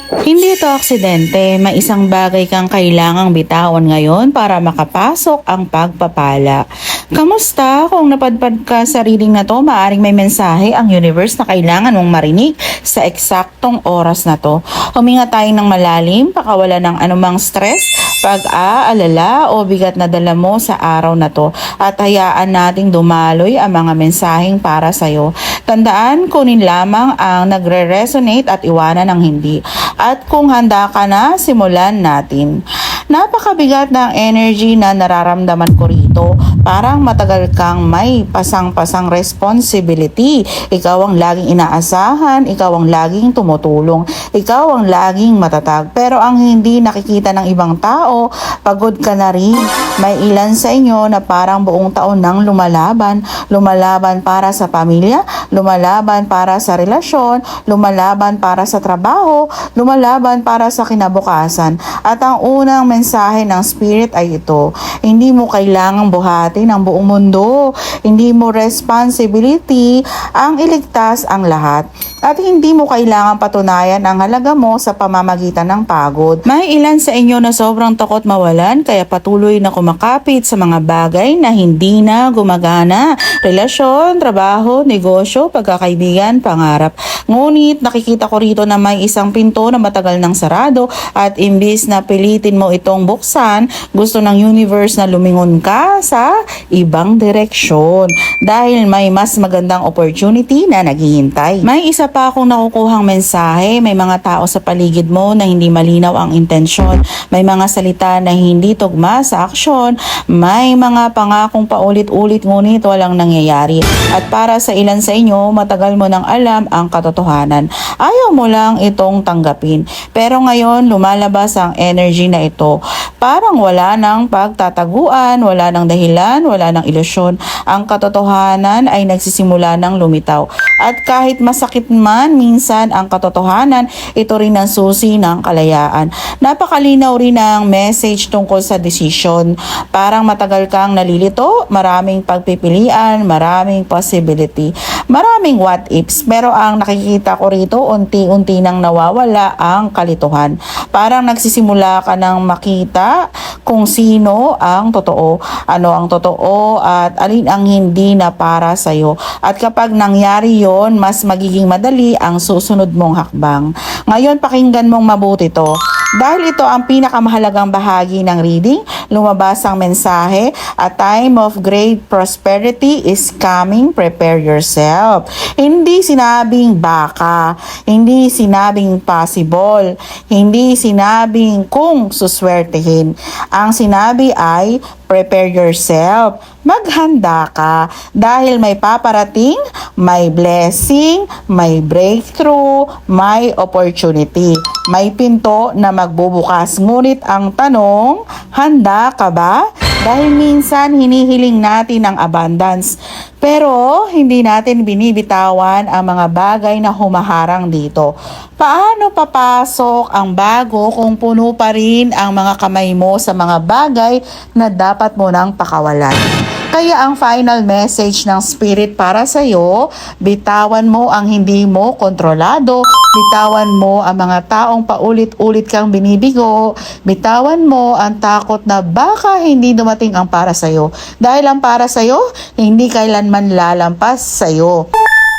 Hindi ito aksidente, may isang bagay kang kailangang bitawan ngayon para makapasok ang pagpapala. Kamusta? Kung napadpad ka sa reading na to, maaring may mensahe ang universe na kailangan mong marinig sa eksaktong oras na to. Huminga tayo ng malalim, pakawala ng anumang stress, pag-aalala o bigat na dala mo sa araw na to at hayaan nating dumaloy ang mga mensaheng para sa'yo. Tandaan, kunin lamang ang nagre-resonate at iwanan ang hindi. At kung handa ka na, simulan natin. Napakabigat ng energy na nararamdaman ko rito. Parang matagal kang may pasang-pasang responsibility. Ikaw ang laging inaasahan, ikaw ang laging tumutulong, ikaw ang laging matatag. Pero ang hindi nakikita ng ibang tao, pagod ka na rin. May ilan sa inyo na parang buong taon nang lumalaban para sa pamilya, lumalaban para sa relasyon, lumalaban para sa trabaho, lumalaban para sa kinabukasan. At ang unang mensahe ng spirit ay ito: hindi mo kailangang buhatin ang buong mundo. Hindi mo responsibility ang iligtas ang lahat. At hindi mo kailangan patunayan ang halaga mo sa pamamagitan ng pagod. May ilan sa inyo na sobrang takot mawalan kaya patuloy na kumakapit sa mga bagay na hindi na gumagana. Relasyon, trabaho, negosyo, pagkakaibigan, pangarap. Ngunit nakikita ko rito na may isang pinto na matagal nang sarado at imbis na pilitin mo itong buksan, gusto ng universe na lumingon ka sa ibang direksyon dahil may mas magandang opportunity na naghihintay. May isa pa akong nakukuhang mensahe, may mga tao sa paligid mo na hindi malinaw ang intensyon, may mga salita na hindi tugma sa aksyon, may mga pangakong paulit-ulit ngunit walang nangyayari. At para sa ilan sa inyo, matagal mo nang alam ang katotohanan. Ayaw mo lang itong tanggapin. Pero ngayon, lumalabas ang energy na ito. Parang wala nang pagtataguan, wala nang dahilan, wala nang ilusyon. Ang katotohanan ay nagsisimula ng lumitaw. At kahit masakit man minsan ang katotohanan, ito rin ang susi ng kalayaan. Napakalinaw rin ang message tungkol sa decision. Parang matagal kang nalilito, maraming pagpipilian, maraming possibility, maraming what ifs. Pero ang nakikita ko rito, unti-unti nang nawawala ang kalituhan. Parang nagsisimula ka nang makita kung sino ang totoo, ano ang totoo at alin ang hindi na para sa'yo. At kapag nangyari yon, mas magiging madali ang susunod mong hakbang. Ngayon, pakinggan mong mabuti to. Dahil ito ang pinakamahalagang bahagi ng reading, lumabas ang mensahe: a time of great prosperity is coming, prepare yourself. Hindi sinabing baka, hindi sinabing possible, hindi sinabing kung suswertehin. Ang sinabi ay prepare yourself. Maghanda ka dahil may paparating, may blessing, may breakthrough, may opportunity. May pinto na magbubukas. Ngunit ang tanong, handa ka ba? Dahil minsan hinihiling natin ang abundance, pero hindi natin binibitawan ang mga bagay na humaharang dito. Paano papasok ang bago kung puno pa rin ang mga kamay mo sa mga bagay na dapat mo nang pakawalan? Kaya ang final message ng spirit para sa iyo, bitawan mo ang hindi mo kontrolado, bitawan mo ang mga taong paulit-ulit kang binibigo, bitawan mo ang takot na baka hindi dumating ang para sa iyo. Dahil ang para sa iyo, hindi kailanman lalampas sa iyo.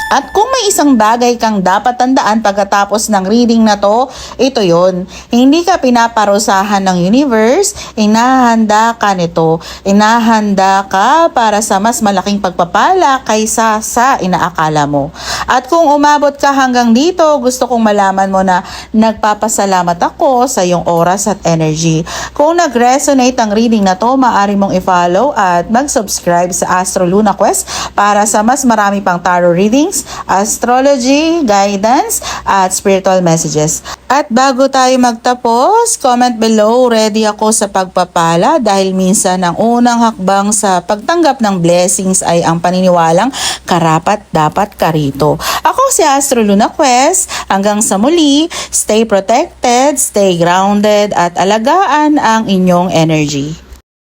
At kung may isang bagay kang dapat tandaan pagkatapos ng reading na to, ito yon. Hindi ka pinaparusahan ng universe, inahanda ka nito. Inahanda ka para sa mas malaking pagpapala kaysa sa inaakala mo. At kung umabot ka hanggang dito, gusto kong malaman mo na nagpapasalamat ako sa iyong oras at energy. Kung nag-resonate ang reading na to, maaari mong i-follow at mag-subscribe sa Astro Luna Quest para sa mas marami pang tarot readings, astrology, guidance, at spiritual messages. At bago tayo magtapos, comment below, ready ako sa pagpapala dahil minsan ang unang hakbang sa pagtanggap ng blessings ay ang paniniwalang karapat dapat ka rito. Ako si Astro Luna Quest. Hanggang sa muli, stay protected, stay grounded, at alagaan ang inyong energy.